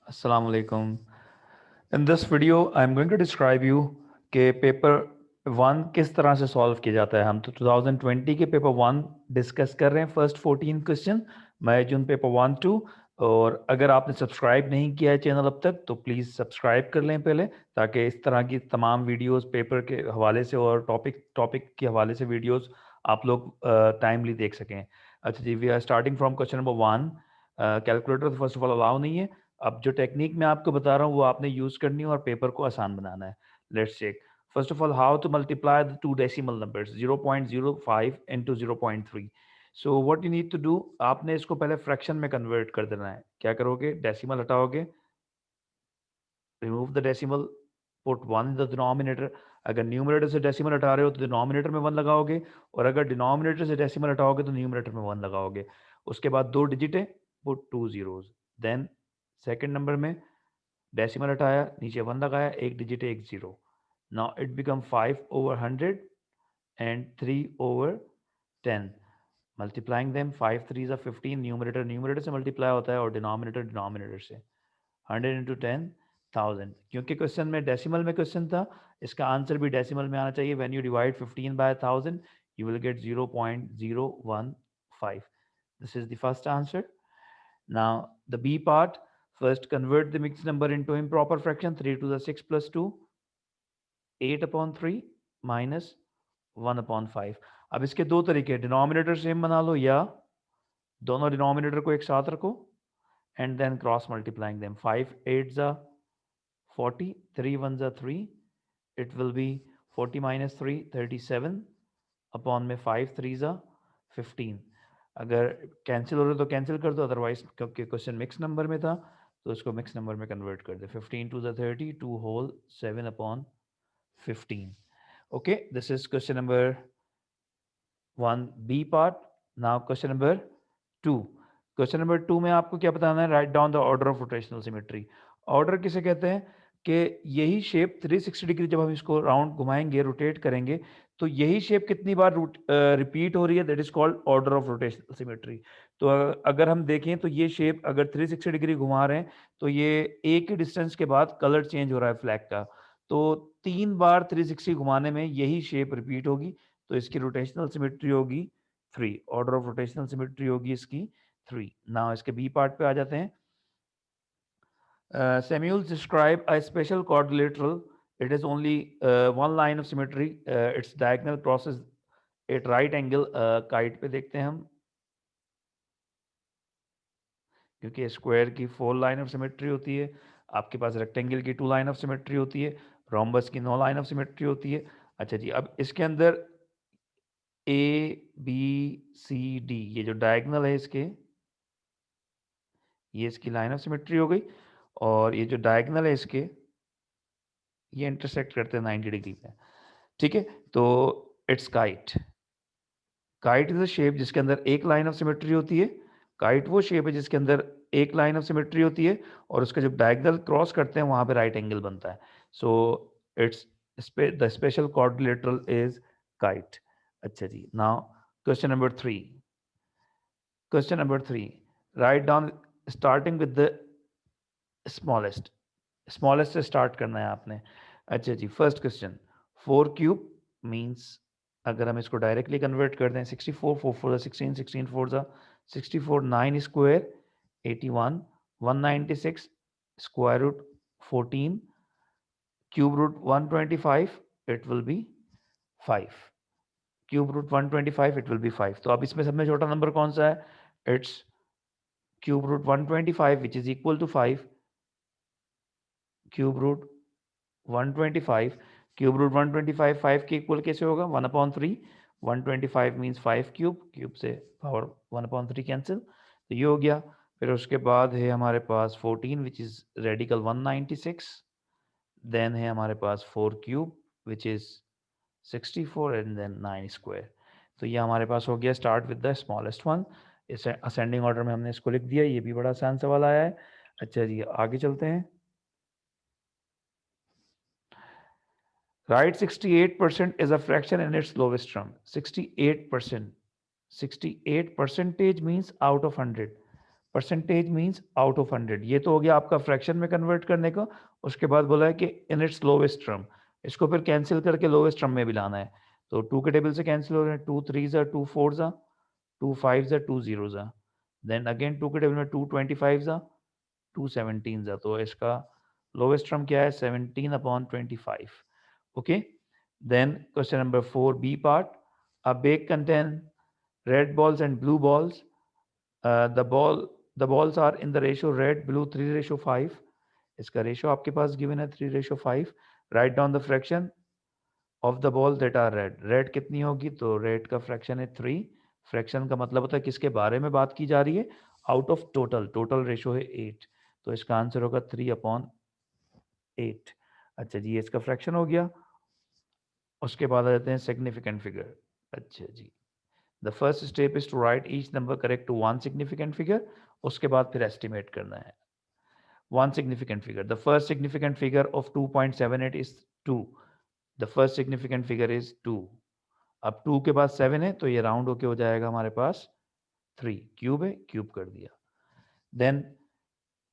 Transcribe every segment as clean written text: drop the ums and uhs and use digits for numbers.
Assalamu alaikum. In this video, I'm going to describe you कि paper one किस तरह से सॉल्व किया जाता है। हम तो 2020 के पेपर वन डिस्कस कर रहे हैं, फर्स्ट 14 क्वेश्चन। मैं जून पेपर वन टू। और अगर आपने सब्सक्राइब नहीं किया है चैनल अब तक तो प्लीज़ सब्सक्राइब कर लें पहले, ताकि इस तरह की तमाम वीडियोस पेपर के हवाले से और टॉपिक टॉपिक के हवाले से वीडियोस आप लोग टाइमली देख सकें। अच्छा जी, we are starting from question number one. Calculator तो फर्स्ट ऑफ ऑल अलाउ नहीं है। अब जो टेक्निक मैं आपको बता रहा हूँ वो आपने यूज़ करनी है और पेपर को आसान बनाना है। Let's check. First of all, how to multiply the two decimal numbers 0.05 into 0.3। So what you need to do, आपने इसको पहले फ्रैक्शन में कन्वर्ट कर देना है। क्या करोगे? डेसिमल हटाओगे, remove the decimal, put one in the denominator. अगर न्यूमरेटर से डेसिमल हटा रहे हो तो डिनोमिनेटर में वन लगाओगे, और अगर डिनोमिनेटर से डेसिमल हटाओगे तो न्यूमरेटर में वन लगाओगे। उसके बाद दो डिजिट है, put two zeros. Then second number में डेसिमल हटाया, नीचे वन लगाया, एक डिजिट है, एक zero. Now it become 5/100 and 3/10। Multiplying them, 5 3 जा 15, न्यूमरेटर न्यूमरेटर से मल्टीप्लाई होता है और डिनोमिनेटर डिनोमिनेटर से। 100 इंटू 10,000। क्योंकि क्वेश्चन में डेसिमल में क्वेश्चन था, इसका आंसर भी डेसिमल में आना चाहिए। When you divide 15 by 1000 you will get 0.015. This is the first answer. Now the B part, first convert the mixed number into improper fraction, 3 to the 6 plus 2, 8 upon 3 minus 1 upon 5। अब इसके दो तरीके, denominator same बना लो या दोनों denominator को एक साथ रखो and then cross multiplying them। 5 8 जा 40, 3 1 जा 3, it will be 40 minus 3 37 upon में 5 3 जा 15। अगर कैंसिल हो रहे तो कैंसिल कर दो, अदरवाइज क्योंकि क्वेश्चन मिक्स नंबर में था तो इसको मिक्स नंबर में कन्वर्ट कर दे। 15 to the 30, 2 whole 7 upon 15। Okay, this is question number 1B part. Now question number 2। Question number 2 में आपको क्या बताना है? Right down the order of rotational symmetry. Order किसे कहते हैं कि यही शेप 360 डिग्री जब हम इसको राउंड घुमाएंगे, रोटेट करेंगे, तो यही शेप कितनी बार रिपीट हो रही है, that is called order of rotational symmetry. तो अगर हम देखें तो ये शेप अगर 360 डिग्री घुमा रहे हैं तो ये एक ही डिस्टेंस के बाद कलर चेंज हो रहा है फ्लैग का। तो 3 बार 360 घुमाने में यही शेप रिपीट होगी, तो इसकी रोटेशनल सिमेट्री होगी 3। ऑर्डर ऑफ रोटेशनल सिमेट्री होगी इसकी 3। नाउ इसके बी पार्ट पे आ जाते हैं। Samuel describe a special quadrilateral. It is only one line of symmetry. Its diagonal crosses at right angle। Kite पे देखते हैं हम, क्योंकि स्क्वायर की 4 लाइन ऑफ सिमेट्री होती है, आपके पास रेक्टेंगल की 2 लाइन ऑफ सिमेट्री होती है, रोम्बस की 9 लाइन ऑफ सिमेट्री होती है। अच्छा जी, अब इसके अंदर ABCD, ये जो डायगोनल है इसके, ये इसकी लाइन ऑफ सिमेट्री हो गई, और ये जो डायगोनल है इसके, ये इंटरसेक्ट करते हैं 90 डिग्री पे। ठीक है, तो it's kite. Kite is a shape जिसके अंदर एक लाइन ऑफ सिमेट्री होती है। काइट वो शेप है जिसके अंदर एक लाइन ऑफ सिमेट्री होती है, और उसका जब डायगोनल क्रॉस करते हैं वहां पे राइट एंगल बनता है। So it's the special quadrilateral is kite. अच्छा जी, now question number 3। Question number 3, write down starting with the smallest. Smallest से स्टार्ट करना है आपने। अच्छा जी, फर्स्ट क्वेश्चन, 4 क्यूब मीन्स, अगर हम इसको डायरेक्टली कन्वर्ट कर दें, 64 4 4 16 16 4 64, 9 square 81, 196 square root 14, cube root 125, it will be 5। Cube root 125, it will be 5। तो अब इसमें सब में छोटा नंबर कौन सा है? It's cube root 125 which is equal to 5। Cube root 125, cube root 125 5 के इक्वल कैसे होगा? 1/3। 125 मीन्स 5 क्यूब, क्यूब से पावर 1/3 कैंसिल, तो ये हो गया। फिर उसके बाद है हमारे पास 14 विच इज रेडिकल 196। देन है हमारे पास 4 cube which is 64, and then 9 square. तो ये हमारे पास हो गया start with the smallest one. इस असेंडिंग ऑर्डर में हमने इसको लिख दिया। ये भी बड़ा आसान सवाल आया है। अच्छा जी, आगे चलते हैं। Write 68% is a fraction in its lowest term। 68%, 68 percentage means out of 100। Percentage means out of 100। ये तो हो गया आपका फ्रैक्शन में कन्वर्ट करने का। उसके बाद बोला है कि इन इट्स लोवेस्ट टर्म, इसको फिर कैंसिल करके लोवेस्ट टर्म में भी लाना है। तो 2 के टेबल से कैंसिल हो रहे हैं, 2 3 are 2 4 are 2 5 are 2 0 are, then again 2 के टेबल में 2 25 are 2 17 are। तो इसका लोवेस्ट टर्म क्या है, 17/25। Okay, then question number 4 B part, a bag contain red balls and blue balls. The balls are in the ratio red blue 3:5। इसका ratio आपके पास given है 3:5। Write down the fraction of the ball that are red. Red कितनी होगी, तो red का fraction है 3। Fraction का मतलब होता है किसके बारे में बात की जा रही है, out of total. Total ratio है 8, तो इसका आंसर होगा 3/8। अच्छा जी, इसका फ्रैक्शन हो गया। उसके बाद आ जाते हैं सिग्निफिकेंट फिगर। अच्छा जी, the first step is to write each number correct to one significant figure. उसके बाद फिर एस्टिमेट करना है one significant figure. The first significant figure of 2.78 is 2। The first significant figure is 2। अब 2 के बाद 7 है तो ये राउंड होके हो जाएगा हमारे पास 3। क्यूब है, क्यूब कर दिया। Then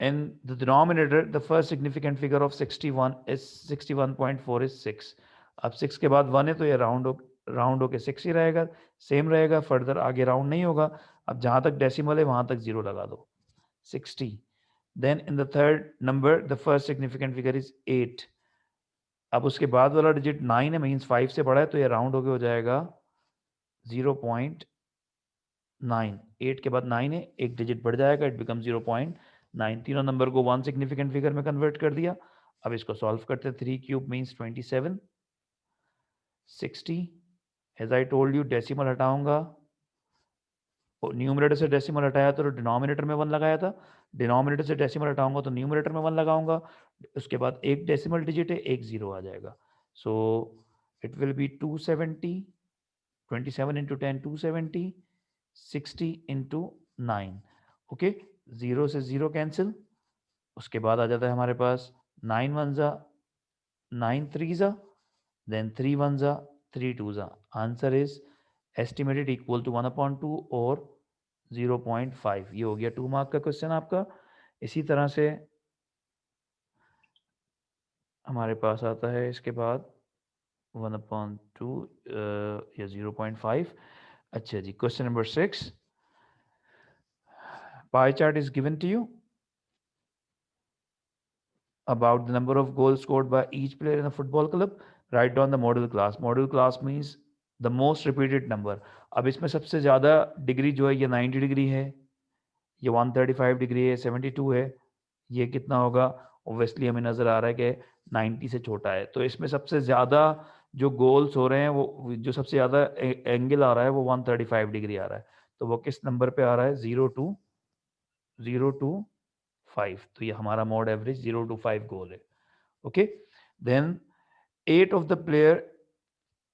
in the denominator the first significant figure of 61 is 61.4 is 6। अब 6 के बाद 1 है तो ये राउंड होके 6 ही रहेगा, सेम रहेगा, फर्दर आगे राउंड नहीं होगा। अब जहां तक डेसिमल है वहां तक 0 लगा दो, 60। Then in the third number the first significant figure is 8। अब उसके बाद वाला डिजिट 9 है, मीन्स 5 से बड़ा है, तो ये राउंड होके हो जाएगा 0.9। 8 के बाद 9 है, एक डिजिट बढ़ जाएगा, इट बिकम 0.9। तीनों नंबर को वन सिग्निफिकेंट फिगर में कन्वर्ट कर दिया। अब इसको सॉल्व करते हैं। 3 cube means 27, 60। As I told you, decimal हटाऊंगा, न्यूमरेटर से डेसिमल हटाया तो डिनोमिनेटर में 1 लगाया था, डिनोमिनेटर से डेसिमल हटाऊंगा तो न्यूमरेटर में 1 लगाऊंगा। उसके बाद एक डेसिमल डिजिट है, एक 0 आ जाएगा। So it will B 270, 27 into 10 270, 60 into 9। Okay, 0 से 0 कैंसिल। उसके बाद आ जाता है हमारे पास 9 1 जा 9 3 जा, देन 3 1 जा 3 2 जा। Answer is estimated equal to 1/2 और 0.5। ये हो गया 2 मार्क का क्वेश्चन आपका। इसी तरह से हमारे पास आता है इसके बाद 1/2 या 0.5। अच्छा जी, question number 6, pie chart is given to you about the number of goals scored by each player in a football club. Write down the model class. Model class means the most repeated number। अब इसमें सबसे ज़्यादा degree जो है ये 90 degree है, ये 135 degree है, 72 है। ये कितना होगा, ओब्वियसली हमें नज़र आ रहा है कि 90 से छोटा है। तो इसमें सबसे ज़्यादा जो गोल्स हो रहे हैं, वो जो सबसे ज़्यादा एंगल आ रहा है वो 135 डिग्री आ रहा है। तो वो किस नंबर पे आ रहा है, 0 to 5। तो ये हमारा मोड एवरेज 0 to 5 गोल है। Okay, then 8 of the player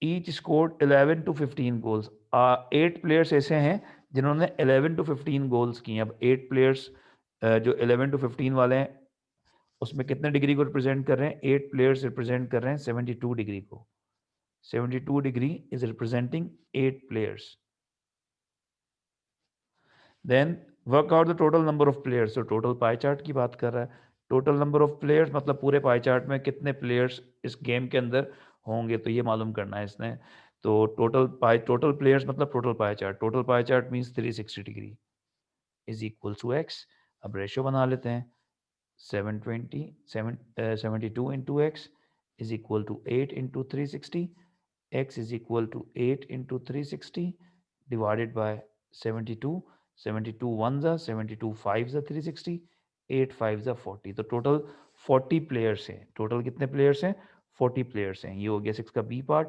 each scored 11 to 15 goals. 8 players ऐसे हैं जिन्होंने 11 to 15 गोल्स किए। अब 8 प्लेयर्स जो 11 to 15 वाले हैं उसमें कितने डिग्री को रिप्रेजेंट कर रहे हैं, 8 प्लेयर्स रिप्रेजेंट कर रहे हैं 72 डिग्री को। 72 degree is representing 8 players. Then work out the total number of players. तो टोटल पाई चार्ट की बात कर रहा है। टोटल नंबर ऑफ प्लेयर्स मतलब पूरे पाई चार्ट में कितने प्लेयर्स इस गेम के अंदर होंगे, तो ये मालूम करना है इसने। तो टोटल प्लेयर्स मतलब total pie chart. Total pie chart means 360 degree is equal to x. अब रेशियो बना लेते हैं। 72 into x is equal to 8 into 360। x is equal to 8 into 360 divided by 72। 72 ones are 72 fives are 360, 8 fives are 40। तो total 40 players हैं। Total कितने players हैं, 40 players हैं। ये हो गया 6 का बी पार्ट।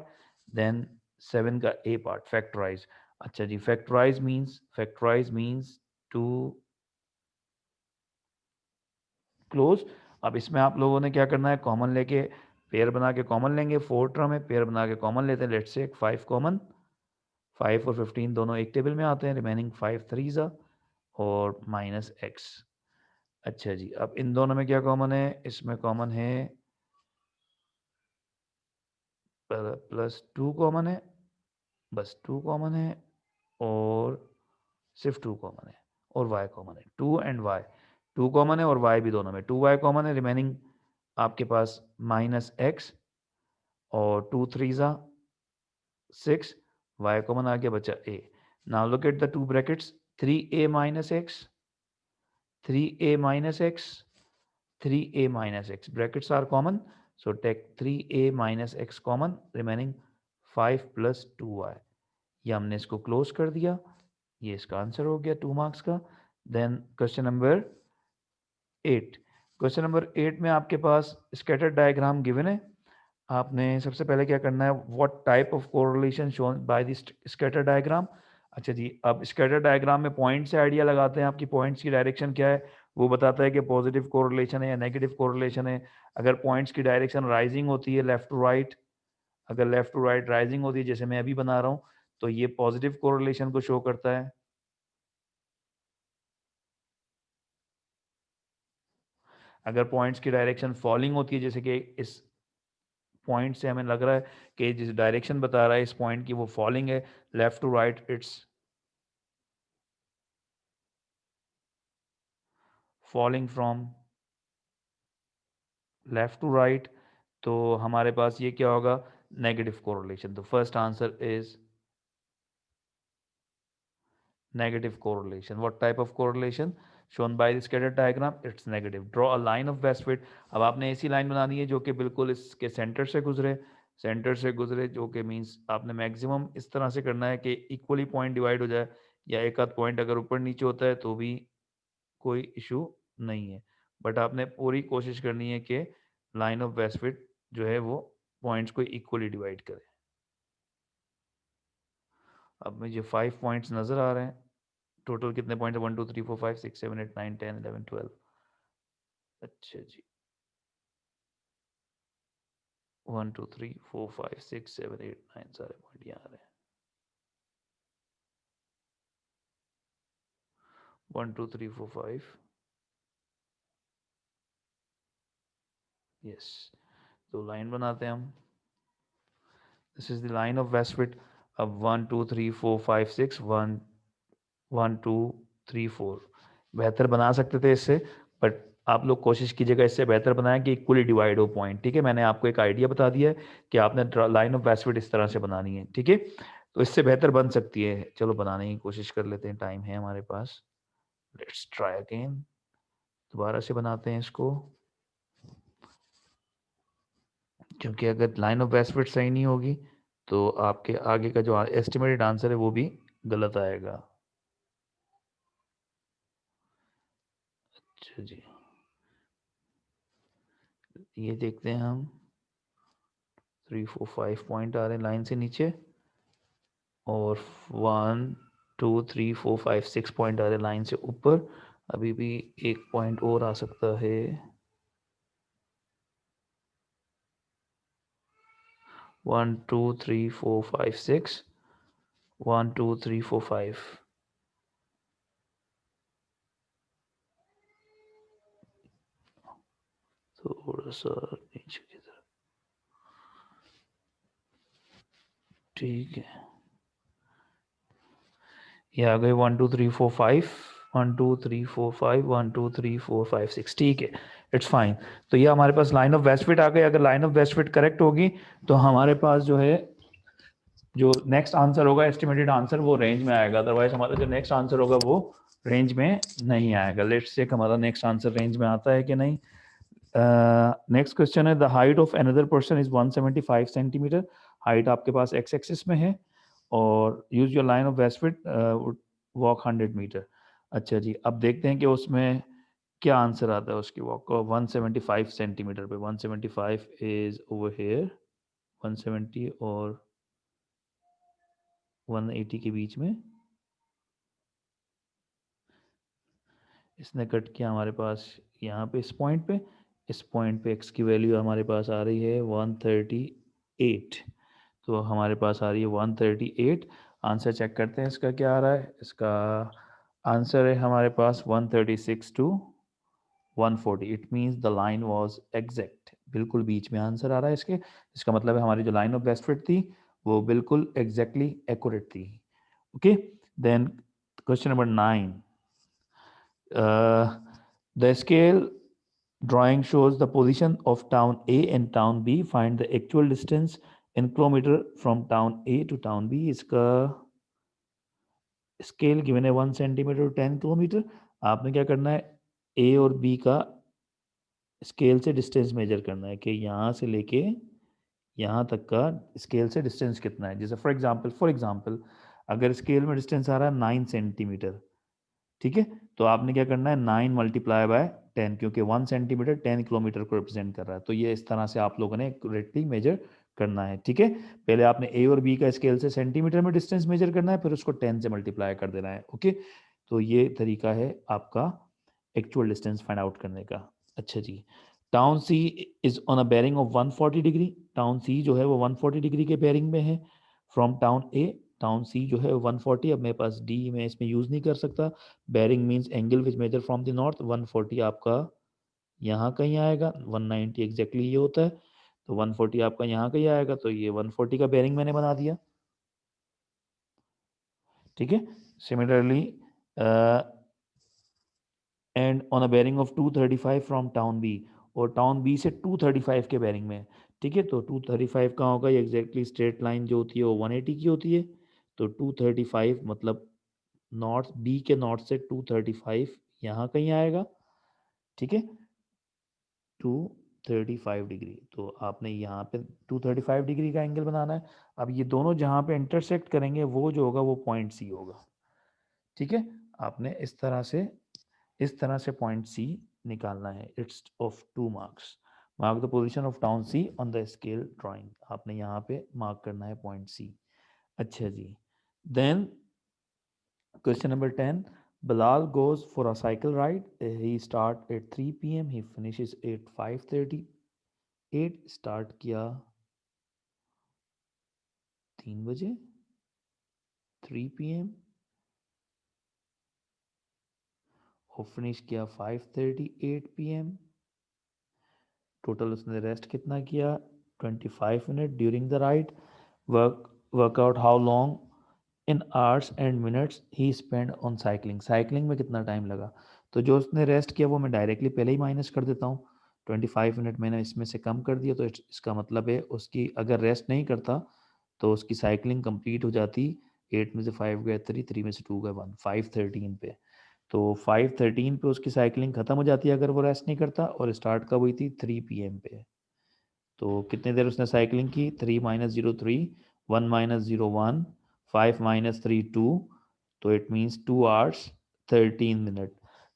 देन 7 का ए पार्ट, फैक्टराइज। अच्छा जी, फैक्टराइज मीन्स टू क्लोज। अब इसमें आप लोगों ने क्या करना है, कॉमन लेके पेयर बना के कॉमन लेंगे। 4 टर्म है, पेयर बना के कॉमन लेते हैं। लेट्स से 5 कॉमन, 5 और 15 दोनों एक टेबल में आते हैं। रिमेनिंग 5 3 और माइनस एक्स। अच्छा जी, अब इन दोनों में क्या कॉमन है, इसमें कॉमन है +2 कॉमन है, बस 2 कॉमन है और सिर्फ 2 कॉमन है। और y कॉमन है, 2 एंड y, 2 कॉमन है और y भी दोनों में, 2y कॉमन है, रिमेनिंग आपके पास -x और 2 3 ज़ा 6, y कॉमन आ गया, बचा a. Now look at the two brackets, 3a minus x, 3a minus x, 3a minus x, brackets are common, so take 3a minus x common, remaining 5 plus 2y. ये हमने इसको close कर दिया, ये इसका answer हो गया 2 मार्क्स का. Then question number 8. Question number 8 में आपके पास स्कैटर डायग्राम गिवन है. आपने सबसे पहले क्या करना है, what type of correlation shown by the scatter diagram. अच्छा जी, अब स्कैटर डायग्राम में पॉइंट से आइडिया लगाते हैं, आपकी पॉइंट्स की डायरेक्शन क्या है, वो बताता है कि पॉजिटिव कोरिलेशन है या नेगेटिव कोरिलेशन है. अगर पॉइंट्स की डायरेक्शन राइजिंग होती है लेफ्ट टू राइट, अगर लेफ्ट टू राइट राइजिंग होती है जैसे मैं अभी बना रहा हूँ, तो ये पॉजिटिव कोरिलेशन को शो करता है. अगर पॉइंट्स की डायरेक्शन फॉलिंग होती है, जैसे कि इस पॉइंट से हमें लग रहा है कि जिस डायरेक्शन बता रहा है इस पॉइंट की वो फॉलिंग है, left to right it's falling from left to right, तो हमारे पास ये क्या होगा, नेगेटिव कोरिलेशन. तो first answer is negative correlation. What type of correlation shown by the scatter diagram? It's negative. Draw a line of best fit. अब आपने ऐसी लाइन बनानी है जो कि बिल्कुल इसके सेंटर से गुजरे, सेंटर से गुजरे, जो कि मींस आपने मैक्सिमम इस तरह से करना है कि इक्वली पॉइंट डिवाइड हो जाए, या एक आध पॉइंट अगर ऊपर नीचे होता है तो भी कोई इशू नहीं है, बट आपने पूरी कोशिश करनी है कि लाइन ऑफ बेस्ट फिट जो है वो पॉइंट्स को इक्वली डिवाइड करे. अब मुझे 5 पॉइंट्स नजर आ रहे हैं. टोटल कितने पॉइंट है, 1 2 3 4 5 6 7 8 9 10 11 12. अच्छा जी, 1 2 3 4 5 6 7 8 9 सारे पॉइंट यहाँ आ रहे हैं. 1 2 3 4 5, यस. तो लाइन बनाते हैं हम. This is the line of best fit. अब 1 2 3 4 5 6 1 1 2 3 4 बेहतर बना सकते थे इससे, बट आप लोग कोशिश कीजिएगा इससे बेहतर बनाएं कि इक्वली डिवाइड हो पॉइंट. ठीक है, मैंने आपको एक आइडिया बता दिया है कि आपने लाइन ऑफ बेस्ट फिट इस तरह से बनानी है. ठीक है, तो इससे बेहतर बन सकती है. चलो बनाने की कोशिश कर लेते हैं, टाइम है हमारे पास. लेट्स ट्राई अगेन, दोबारा से बनाते हैं इसको, क्योंकि अगर लाइन ऑफ बेस्ट फिट सही नहीं होगी तो आपके आगे का जो एस्टिमेटेड आंसर है वो भी गलत आएगा. अच्छा जी, ये देखते हैं हम. 3 4 5 पॉइंट आ रहे हैं लाइन से नीचे, और 1 2 3 4 5 6 पॉइंट आ रहे हैं लाइन से ऊपर. अभी भी एक पॉइंट और आ सकता है. 1 2 3 4 5 6, 1 2 3 4 5. थोड़ा सा नीचे की तरफ. ठीक है, ये आ गए 1 2 3 4 5, 1 2 3 4 5, 1 2 3 4 5 6. ठीक है, इट्स फाइन. तो ये हमारे पास लाइन ऑफ वेस्ट फिट आ गई. अगर line of best fit correct होगी तो हमारे पास जो है जो नेक्स्ट आंसर होगा, एस्टिमेटेड आंसर, वो रेंज में आएगा. अदरवाइज हमारा जो नेक्स्ट आंसर होगा वो रेंज में नहीं आएगा. लेट्स चेक हमारा नेक्स्ट आंसर रेंज में आता है कि नहीं. नेक्स्ट क्वेश्चन है, the height of another person is 175 centimetre. Height आपके पास एक्स एक्सिस में है, और use your line of best fit, walk 100 metre. अच्छा जी, अब देखते हैं कि उसमें क्या आंसर आता है उसकी वॉक को. 175 सेंटीमीटर पे, 175 इज ओवर हेयर, 170 और 180 के बीच में इसने कट किया हमारे पास. यहाँ पे इस पॉइंट पे, इस पॉइंट पे x की वैल्यू हमारे पास आ रही है 138. तो हमारे पास आ रही है 138. आंसर चेक करते हैं इसका क्या आ रहा है. इसका आंसर है हमारे पास 136 to 140. It means the line was exact. बिल्कुल बीच में आंसर आ रहा है इसके. इसका मतलब है हमारी जो लाइन ऑफ बेस्ट फिट थी वो बिल्कुल एग्जैक्टली एक्यूरेट थी. Okay, then question number 9. The scale drawing shows the position of town A and town B. Find the actual distance in kilometer from town A to town B. इसका scale given है 1 centimetre 10 kilometre. आपने क्या करना है, ए और B का scale से distance measure करना है कि यहाँ से लेके यहाँ तक का स्केल से डिस्टेंस कितना है. जैसे फॉर एग्जांपल अगर स्केल में डिस्टेंस आ रहा है 9 सेंटीमीटर, ठीक है, तो आपने क्या करना है 9 मल्टीप्लाई बाय 10, क्योंकि 1 सेंटीमीटर 10 किलोमीटर को रिप्रेजेंट कर रहा है. तो ये इस तरह से आप लोगों ने एक्यूरेटली मेजर करना है. ठीक है, पहले आपने ए और बी का स्केल से सेंटीमीटर में डिस्टेंस मेजर करना है, फिर उसको 10 से मल्टीप्लाई कर देना है. ओके, तो ये तरीका है आपका एक्चुअल डिस्टेंस फाइंड आउट करने का. अच्छा जी, town C is on a bearing of 140 degree. Town C जो है वो 140 डिग्री के बेरिंग में है from town A. Town C जो है 140, अब मेरे पास डी मैं इसमें यूज़ नहीं कर सकता. Bearing means angle which measure from the north. 140 आपका यहाँ कहीं आएगा, 190 एग्जैक्टली ये होता है, तो 140 आपका यहाँ कहीं आएगा, तो ये 140 का बेरिंग मैंने बना दिया. ठीक है, similarly and on a bearing of 235 from town B, और टाउन बी से 235 के बेरिंग में. ठीक है, तो 235 कहाँ होगा, ये एग्जैक्टली स्ट्रेट लाइन जो होती है वो 180 की होती है. तो 235 मतलब नॉर्थ बी के नॉर्थ से 235 यहाँ कहीं आएगा. ठीक है, 235 डिग्री, तो आपने यहाँ पे 235 डिग्री का एंगल बनाना है. अब ये दोनों जहाँ पे इंटरसेक्ट करेंगे वो जो होगा वो पॉइंट सी होगा. ठीक है, आपने इस तरह से पॉइंट सी निकालना है. It's of 2 marks. Mark the position of town C on the scale drawing. आपने यहाँ पे मार्क करना है पॉइंट सी. अच्छा जी, then question number 10. Bilal goes for a cycle ride. He start at 3 p.m. He finishes at 5:30. 8 start किया 3 बजे, 3 p.m. और फिनिश किया 5:38 p.m. टोटल उसने रेस्ट कितना किया, 25 minute during the ride. Work out how long in hours and minutes he spend on cycling. Cycling में कितना time लगा, तो जो उसने रेस्ट किया वो मैं डायरेक्टली पहले ही माइनस कर देता हूँ. 25 मिनट मैंने इसमें से कम कर दिया, तो इसका मतलब है उसकी अगर रेस्ट नहीं करता तो उसकी साइकिलिंग कंप्लीट हो जाती. 8 में से 5 गया 3, 3 में से 2 गया 1, 5:13 पे. तो 5:13 पे उसकी साइकिलिंग ख़त्म हो जाती है अगर वो रेस्ट नहीं करता, और स्टार्ट कब हुई थी, 3 PM पे. तो कितने देर उसने साइकिलिंग की, 3 माइनस 0 3, 1 माइनस 0 1, 5 माइनस 3 2, तो it means 2 hours 13 minute.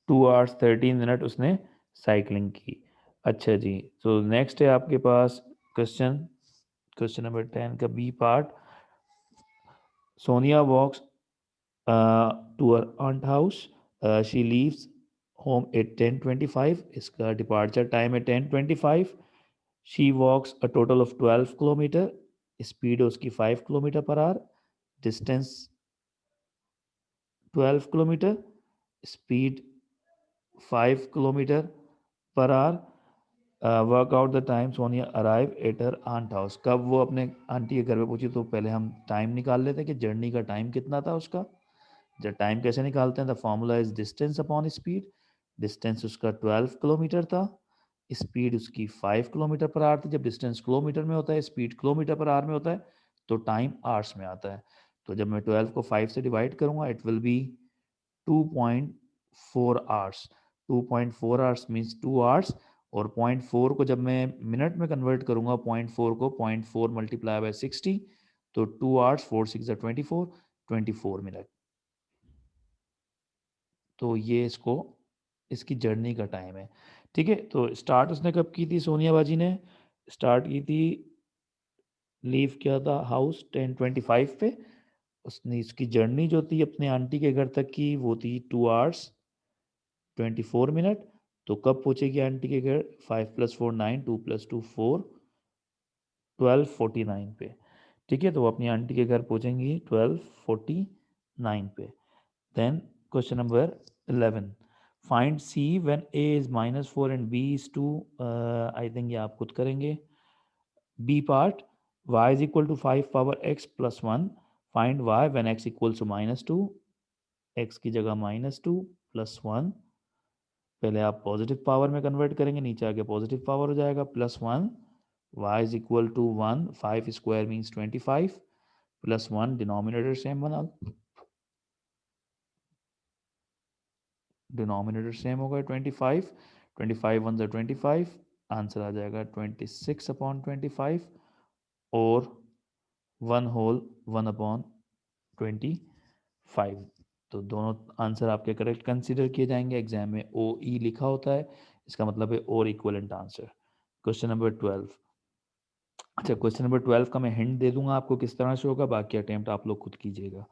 2 hours 13 minute उसने साइकिलिंग की. अच्छा जी, तो नेक्स्ट है आपके पास क्वेश्चन नंबर 10 का B part. Sonia walks to her aunt house. She leaves home at 10:25. इसका departure time है 10:25. She walks a total of 12 kilometre. Speed उसकी 5 kilometre per hour. Distance 12 kilometre, speed 5 kilometre per hour. Work out the time Sonia arrive at her aunt house. कब वो अपने aunty के घर पे पहुंची, तो पहले हम टाइम निकाल लेते हैं कि जर्नी का टाइम कितना था उसका. जब टाइम कैसे निकालते हैं, the formula is distance upon speed. Distance उसका 12 किलोमीटर था, स्पीड उसकी 5 किलोमीटर पर आवर थी. जब डिस्टेंस किलोमीटर में होता है, स्पीड किलोमीटर पर आवर में होता है, तो टाइम आवर्स में आता है. तो जब मैं 12 को 5 से डिवाइड करूंगा, it will B 2.4 hours. 2.4 hours means 2 hours. और 0.4 को जब मैं मिनट में कन्वर्ट करूंगा, 0.4 को 0.4 मल्टीप्लाई बाय 60, तो 2 आवर्स 4 6 24 मिनट. तो ये इसकी जर्नी का टाइम है. ठीक है, तो स्टार्ट उसने कब की थी, सोनिया बाजी ने स्टार्ट की थी, लीव किया था हाउस 10:25 पे. उसने इसकी जर्नी जो थी अपने आंटी के घर तक की वो थी 2 आवर्स 24 मिनट. तो कब पहुंचेगी आंटी के घर, 5 + 4 9, 2 + 2 4, 12:49 पे. ठीक है, तो वो अपनी आंटी के घर पहुंचेंगी 12:49 पे. Then question number 11. Find C when A is -4 and B is 2. I think ये आप खुद करेंगे. B part, y is equal to 5 power x plus 1. Find y when x equals to -2. x की जगह -2 plus 1 पहले आप पॉजिटिव पावर में convert करेंगे, नीचे आके पॉजिटिव पावर हो जाएगा, +1 y is equal to 1, 5 square means 25, +1 denominator same बना, डिनोमिनेटर सेम होगा 25, 25 1 25, आंसर आ जाएगा 26/25 और 1 होल 1/25। तो दोनों आंसर आपके करेक्ट कंसीडर किए जाएंगे। एग्जाम में ओ ई लिखा होता है, इसका मतलब है और इक्वलेंट आंसर। Question number 12। अच्छा, क्वेश्चन नंबर 12 का मैं हिंट दे दूंगा आपको किस तरह से होगा, बाकी अटेम्प्ट आप लोग खुद कीजिएगा।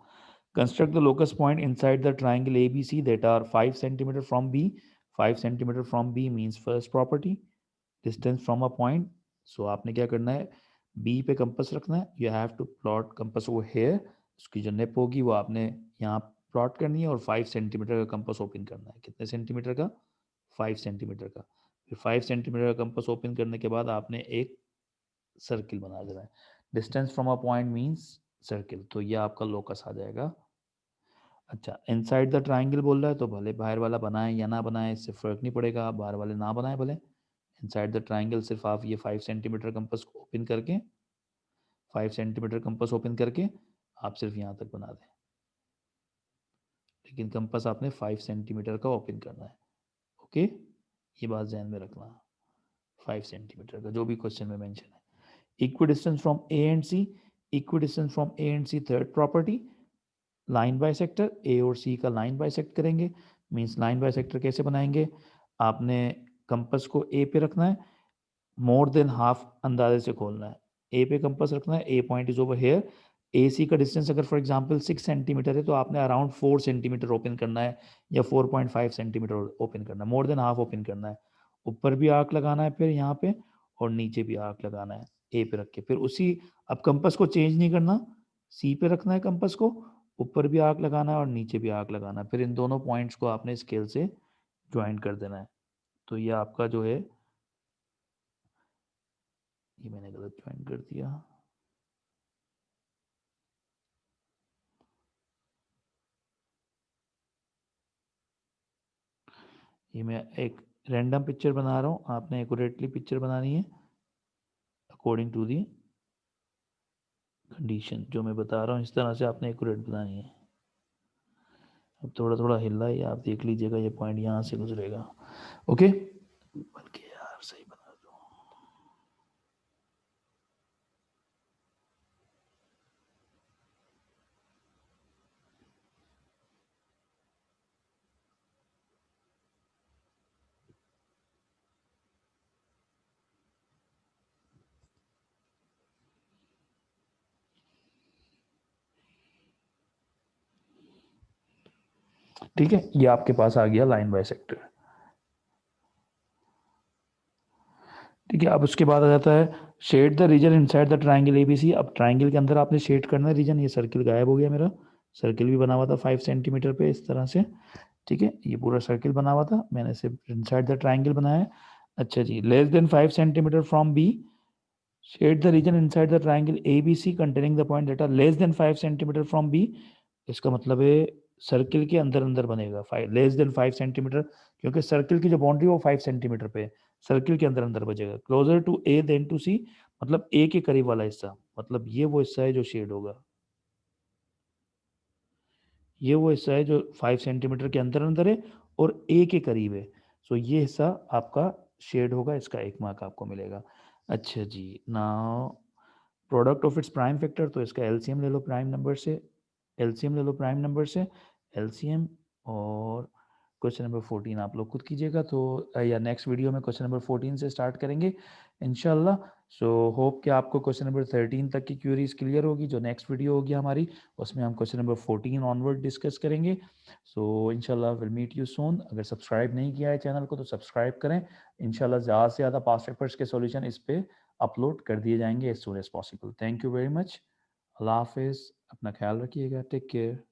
Construct the locus point inside the triangle ABC that are 5 centimeter from B. 5 centimeter from B means first property, distance from a point. So आपने क्या करना है, B पे कंपास रखना है, you have to plot compass over here. उसकी जो निप होगी वो आपने यहाँ प्लॉट करनी है और 5 सेंटीमीटर का कंपास ओपन करना है। कितने सेंटीमीटर का? 5 सेंटीमीटर का। फिर 5 सेंटीमीटर का कंपास ओपन करने के बाद आपने एक सर्किल बना देना है। Distance from a point means circle, तो ये आपका लोकस आ जाएगा। अच्छा, इनसाइड द ट्राइंगल बोल रहा है तो भले बाहर वाला बनाए या ना बनाए इससे फर्क नहीं पड़ेगा, आप बाहर वाले ना बनाए भले। इनसाइड द ट्राइंगल सिर्फ आप ये 5 सेंटीमीटर कंपास ओपन करके 5 सेंटीमीटर कंपास ओपन करके आप सिर्फ यहाँ तक बना दें, लेकिन कंपास आपने 5 सेंटीमीटर का ओपन करना है। ओके, ये बात ध्यान में रखना, 5 सेंटीमीटर का जो भी क्वेश्चन में मेंशन है। Equidistance from A and C, equidistance from A and C third property, line bisector, A और सी का लाइन बाइसेक्ट करेंगे। मींस लाइन बाइसेक्टर कैसे बनाएंगे, आपने कंपास को ए पे रखना है, मोर देन हाफ अंदाजे से खोलना है, ए पे कंपास रखना है, ए पॉइंट इज ओवर हेयर। ए सी का डिस्टेंस अगर फॉर एग्जांपल 6 सेंटीमीटर है तो आपने अराउंड 4 सेंटीमीटर ओपन करना है या 4.5 सेंटीमीटर ओपन करना है, मोर देन हाफ ओपन करना है। ऊपर भी आर्क लगाना है फिर यहाँ पे, और नीचे भी आर्क लगाना है ए पे रख के। फिर उसी, अब कंपास को चेंज नहीं करना, सी पे रखना है कंपास को, ऊपर भी आर्क लगाना है और नीचे भी आर्क लगाना है। फिर इन दोनों पॉइंट्स को आपने स्केल से ज्वाइन कर देना है। तो ये आपका जो है, ये मैंने गलत ज्वाइन कर दिया, ये मैं एक रैंडम पिक्चर बना रहा हूँ, आपने एक्यूरेटली पिक्चर बनानी है अकॉर्डिंग टू दी कंडीशन जो मैं बता रहा हूँ, इस तरह से आपने एक्यूरेट बनानी है। अब थोड़ा थोड़ा हिल रहा है, आप देख लीजिएगा, ये पॉइंट यहाँ से गुजरेगा। ओके, बल्कि यार सही बना दो। ठीक है, ये आपके पास आ गया लाइन बाइसेक्टर। ठीक है, अब उसके बाद आ जाता है shade the region inside the triangle ABC. अब ट्राइंगल के अंदर आपने शेड करना है रीजन। ये सर्किल गायब हो गया मेरा, सर्किल भी बना हुआ था 5 सेंटीमीटर पे इस तरह से। ठीक है, ये पूरा सर्किल बना हुआ था, मैंने सिर्फ इनसाइड द ट्राइंगल बनाया है। अच्छा जी, less than 5 centimetre from B, shade the region inside the triangle A B C containing the point that are less than 5 centimetre from B. इसका मतलब है सर्किल के अंदर अंदर बनेगा, 5 लेस देन 5 सेंटीमीटर, क्योंकि सर्किल की जो बाउंड्री वो 5 सेंटीमीटर पे है, सर्किल के अंदर अंदर बचेगा। Closer to A then to C, मतलब ए के करीब वाला हिस्सा, मतलब ये वो हिस्सा है जो शेड होगा, ये वो हिस्सा है जो 5 सेंटीमीटर के अंदर अंदर है और ए के करीब है। सो ये हिस्सा आपका शेड होगा, इसका 1 मार्क आपको मिलेगा। अच्छा जी, now product of its prime factor, तो इसका एलसीएम ले लो प्राइम नंबर से, एलसीएम ले लो प्राइम नंबर से, एलसीएम। और क्वेश्चन नंबर 14 आप लोग खुद कीजिएगा, तो या नेक्स्ट वीडियो में क्वेश्चन नंबर 14 से स्टार्ट करेंगे इंशाल्लाह। सो होप कि आपको क्वेश्चन नंबर 13 तक की क्वेरीज क्लियर होगी। जो नेक्स्ट वीडियो होगी हमारी, उसमें हम क्वेश्चन नंबर 14 ऑनवर्ड डिस्कस करेंगे। सो इंशाल्लाह विल मीट यू सून। अगर सब्सक्राइब नहीं किया है चैनल को तो सब्सक्राइब करें। इंशाल्लाह ज़्यादा से ज़्यादा पास्ट पेपर्स के सॉल्यूशन इस पे अपलोड कर दिए जाएंगे as soon as possible. Thank you very much. Allah हाफिज़, अपना ख्याल रखिएगा, टेक केयर।